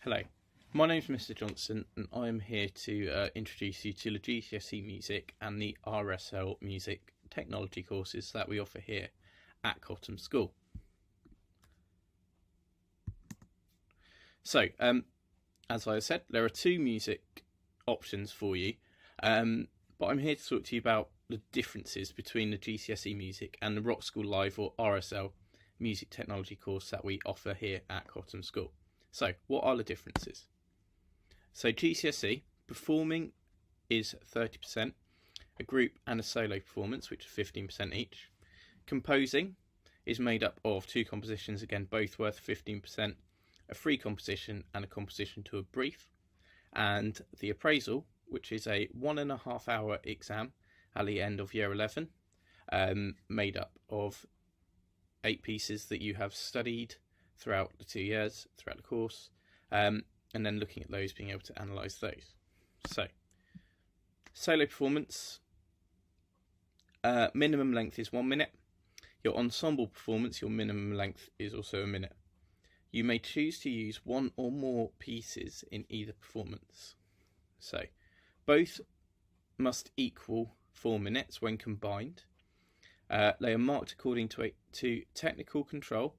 Hello, my name is Mr. Johnson and I am here to introduce you to the GCSE Music and the RSL Music Technology courses that we offer here at Cottam School. So, as I said, there are two music options for you, but I'm here to talk to you about the differences between the GCSE Music and the Rock School Live or RSL Music Technology course that we offer here at Cottam School. So, what are the differences? So, GCSE, performing is 30%, a group and a solo performance, which is 15% each. Composing is made up of two compositions, again, both worth 15%, a free composition and a composition to a brief. And the appraisal, which is a 1.5 hour exam at the end of year 11, made up of 8 pieces that you have studied throughout the 2 years, throughout the course, and then looking at those, being able to analyse those. So, solo performance, minimum length is 1 minute. Your ensemble performance, your minimum length is also a minute. You may choose to use one or more pieces in either performance. So, both must equal 4 minutes when combined. They are marked according to technical control,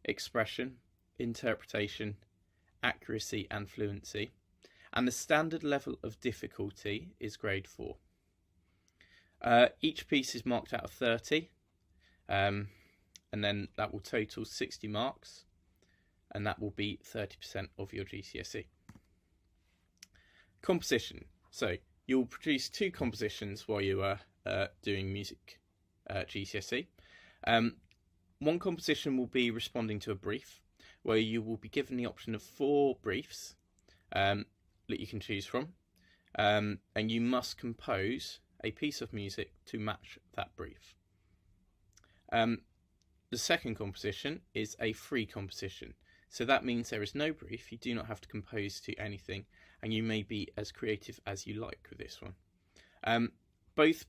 expression, interpretation, accuracy and fluency, and the standard level of difficulty is grade 4. Each piece is marked out of 30, and then that will total 60 marks, and that will be 30% of your GCSE. Composition. So you'll produce 2 compositions while you are doing music GCSE. One composition will be responding to a brief, where you will be given the option of 4 briefs that you can choose from, and you must compose a piece of music to match that brief. The second composition is a free composition, so that means there is no brief, you do not have to compose to anything, and you may be as creative as you like with this one. Both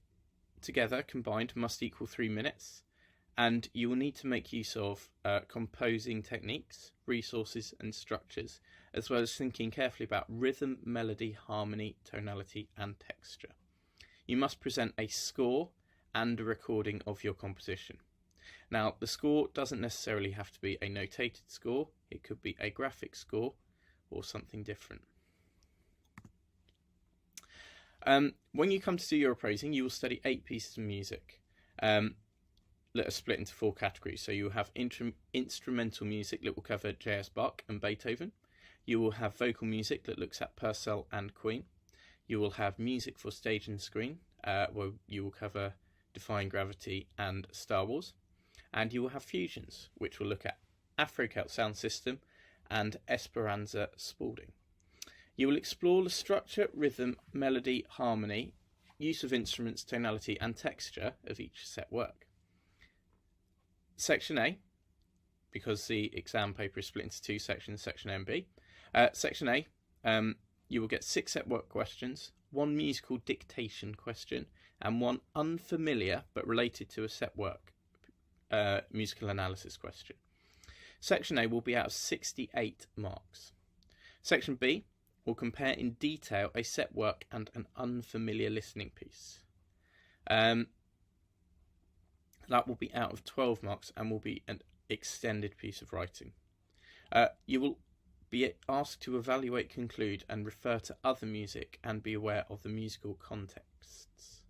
together combined must equal 3 minutes. And you will need to make use of composing techniques, resources and structures, as well as thinking carefully about rhythm, melody, harmony, tonality and texture. You must present a score and a recording of your composition. Now, the score doesn't necessarily have to be a notated score, it could be a graphic score or something different. When you come to do your appraising, you will study 8 pieces of music. That are split into 4 categories. So you will have instrumental music that will cover J.S. Bach and Beethoven. You will have vocal music that looks at Purcell and Queen. You will have music for stage and screen, where you will cover Defying Gravity and Star Wars. And you will have fusions, which will look at Afro-Celt Sound System and Esperanza Spalding. You will explore the structure, rhythm, melody, harmony, use of instruments, tonality and texture of each set work. Section A, because the exam paper is split into 2 sections, Section A and B. Section A, you will get 6 set work questions, 1 musical dictation question, and 1 unfamiliar but related to a set work musical analysis question. Section A will be out of 68 marks. Section B will compare in detail a set work and an unfamiliar listening piece. That will be out of 12 marks and will be an extended piece of writing. You will be asked to evaluate, conclude and refer to other music and be aware of the musical contexts.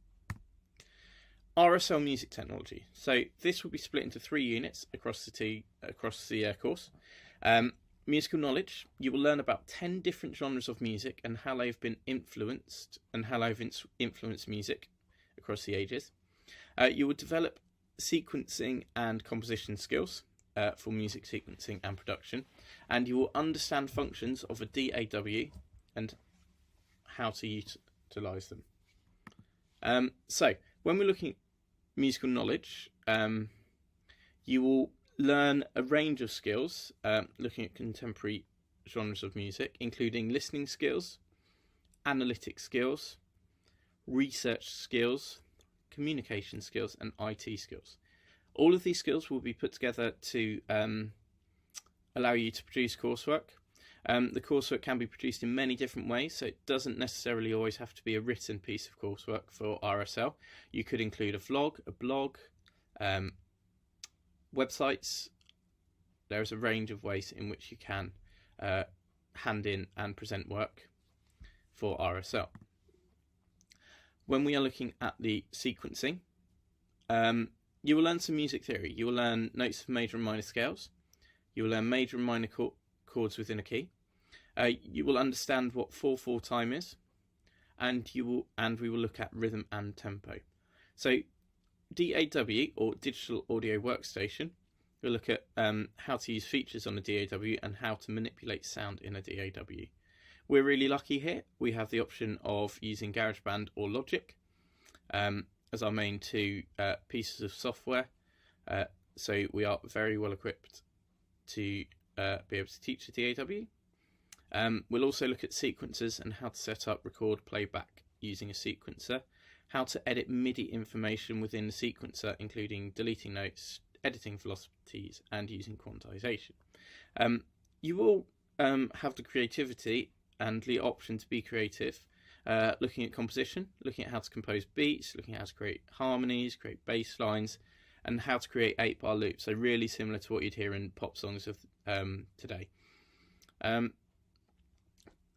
RSL Music Technology. So this will be split into 3 units across the course. Musical knowledge. You will learn about 10 different genres of music and how they've been influenced and how they've influenced music across the ages. You will develop sequencing and composition skills for music sequencing and production, and you will understand functions of a DAW and how to utilise them. So when we're looking at musical knowledge, you will learn a range of skills looking at contemporary genres of music, including listening skills, analytic skills, research skills, communication skills and IT skills. All of these skills will be put together to allow you to produce coursework. The coursework can be produced in many different ways, so it doesn't necessarily always have to be a written piece of coursework for RSL. You could include a vlog, a blog, websites. There's a range of ways in which you can hand in and present work for RSL. When we are looking at the sequencing, you will learn some music theory. You will learn notes of major and minor scales. You will learn major and minor chords within a key. You will understand what 4/4 time is, and we will look at rhythm and tempo. So DAW, or Digital Audio Workstation, we'll look at how to use features on a DAW and how to manipulate sound in a DAW. We're really lucky here. We have the option of using GarageBand or Logic as our main two pieces of software. So we are very well equipped to be able to teach a DAW. We'll also look at sequencers and how to set up record playback using a sequencer, how to edit MIDI information within the sequencer, including deleting notes, editing velocities, and using quantization. You will have the creativity and the option to be creative, looking at composition, looking at how to compose beats, looking at how to create harmonies, create bass lines, and how to create 8-bar loops, so really similar to what you'd hear in pop songs of today.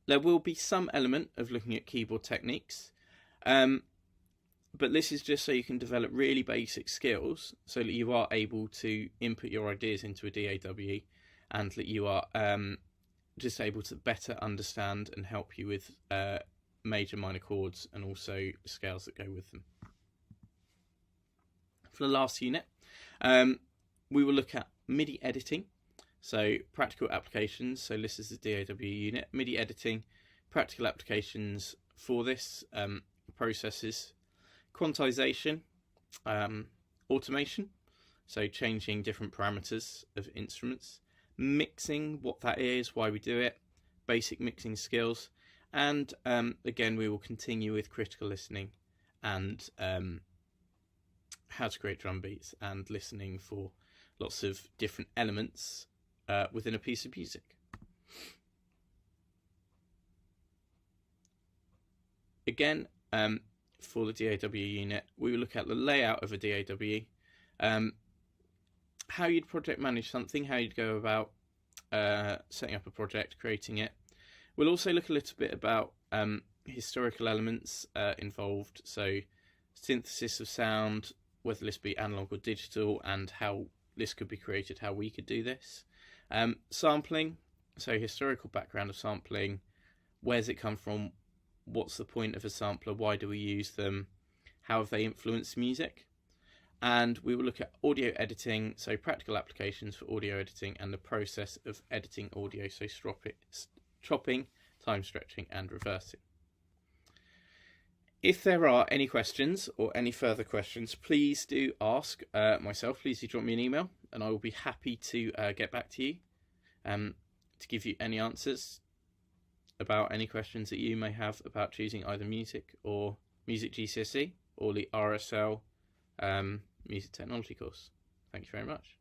There will be some element of looking at keyboard techniques, but this is just so you can develop really basic skills so that you are able to input your ideas into a DAW, and that you are just able to better understand and help you with major minor chords and also the scales that go with them. For the last unit, we will look at MIDI editing, so practical applications. So this is the DAW unit. MIDI editing, practical applications for this, processes, quantization, automation, so changing different parameters of instruments, mixing, what that is, why we do it, basic mixing skills, and again we will continue with critical listening and how to create drum beats and listening for lots of different elements within a piece of music. Again, for the DAW unit, we will look at the layout of a DAW, how you'd project manage something, how you'd go about setting up a project, creating it. We'll also look a little bit about historical elements involved, so synthesis of sound, whether this be analog or digital, and how this could be created, how we could do this. Sampling, so historical background of sampling, where's it come from, what's the point of a sampler, why do we use them, how have they influenced music. And we will look at audio editing, so practical applications for audio editing and the process of editing audio, so chopping, time stretching and reversing. If there are any questions or any further questions, please do ask myself. Please do drop me an email and I will be happy to get back to you to give you any answers about any questions that you may have about choosing either music or music GCSE or the RSL music technology course. Thank you very much.